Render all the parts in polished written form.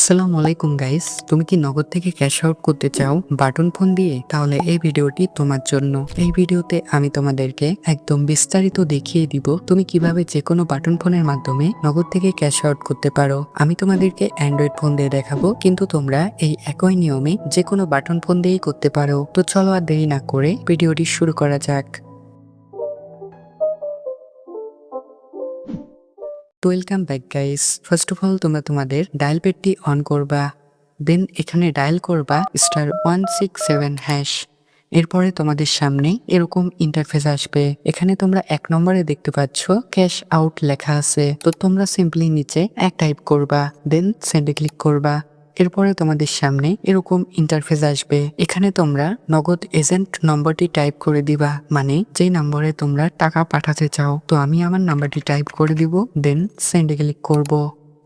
আসসালামু আলাইকুম গাইস, তুমি কি নগদ থেকে ক্যাশ আউট করতে চাও বাটন ফোন দিয়ে? তাহলে এই ভিডিওটি তোমার জন্য। এই ভিডিওতে আমি তোমাদেরকে একদম বিস্তারিত দেখিয়ে দিব তুমি কিভাবে যে কোনো বাটন ফোনের মাধ্যমে নগদ থেকে ক্যাশ আউট করতে পারো। আমি তোমাদেরকে অ্যান্ড্রয়েড ফোন দিয়ে দেখাবো, কিন্তু তোমরা এই একই নিয়মে যে কোনো বাটন ফোন দিয়েই করতে পারো। তো চলো আর দেরি না করে ভিডিওটি শুরু করা যাক। Welcome back guys. First of all তোমরা তোমাদের ডায়াল প্যাডটি অন করবা, দেন এখানে ডায়াল করবা *167#। এরপরে তোমাদের সামনে এরকম ইন্টারফেস আসবে। এখানে তোমরা 1 নম্বরে দেখতে পাচ্ছ ক্যাশ আউট লেখা আছে। তো তোমরা সিম্পলি নিচে টাইপ করবা, দেন সেন্ডে ক্লিক করবা। এরপরে তোমাদের সামনে এরকম ইন্টারফেস আসবে। এখানে তোমরা নগদ এজেন্ট নম্বরটি টাইপ করে দিবা, মানে যে নম্বরে তোমরা টাকা পাঠাতে চাও। তো আমি আমার নাম্বারটি টাইপ করে দিব, দেন সেন্ডে ক্লিক করব।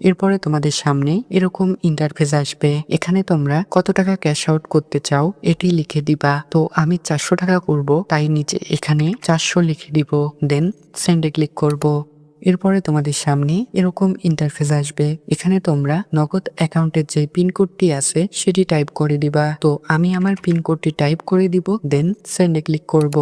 এরপরে তোমাদের সামনে এরকম ইন্টারফেস আসবে। এখানে তোমরা কত টাকা ক্যাশ আউট করতে চাও এটি লিখে দিবা। তো আমি 400 টাকা করব, তাই নিচে এখানে 400 লিখে দিব, দেন সেন্ডে ক্লিক করব। এরপরে তোমাদের সামনে এরকম ইন্টারফেস আসবে। এখানে তোমরা নগদ অ্যাকাউন্টের যে পিনকোডটি আছে সেটি টাইপ করে দিবা। তো আমি আমার পিনকোডটি টাইপ করে দিব, দেন সেন্ডে ক্লিক করব।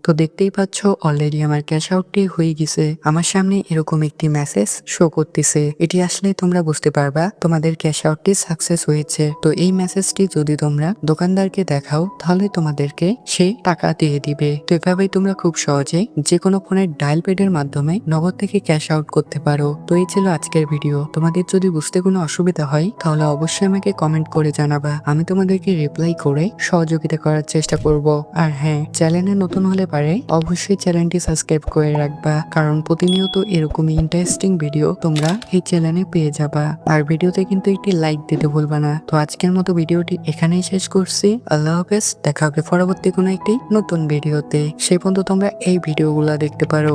তো দেখতেই পাচ্ছ অলরেডি আমার ক্যাশ আউটটি হয়ে গেছে। আমার সামনে এরকম একটি মেসেজ শো করতেছে। এটি আসলে তোমরা বুঝতে পারবা তোমাদের ক্যাশ আউটটি সাকসেস হয়েছে। তো এই মেসেজটি যদি তোমরা দোকানদারকে দেখাও তাহলে তোমাদেরকে সে টাকা দিয়ে দিবে। তো এভাবেই তোমরা খুব সহজে যে কোনো ফোনের ডায়াল প্যাডের মাধ্যমে নগদ থেকে ক্যাশ আউট করতে পারো। তো এই ছিল আজকের ভিডিও। তোমাদের যদি বুঝতে কোনো অসুবিধা হয় তাহলে অবশ্যই আমাকে কমেন্ট করে জানাবা। আমি তোমাদেরকে রিপ্লাই করে সহযোগিতা করার চেষ্টা করব। আর হ্যাঁ, চ্যানেলে নতুন হলে পারে অবশ্যই চ্যানেলটি সাবস্ক্রাইব করে রাখবা, কারণ প্রতিনিয়ত এরকমই ইন্টারেস্টিং ভিডিও তোমরা এই চ্যানেলে পেয়ে যাবা। আর ভিডিওতে কিন্তু একটি লাইক দিতে ভুলবা না। তো আজকের মতো ভিডিওটি এখানেই শেষ করছি। আল্লাহ হাফেজ, দেখা হবে পরবর্তী কোনো একটি নতুন ভিডিওতে। সেই পর্যন্ত তোমরা এই ভিডিওগুলো দেখতে পারো।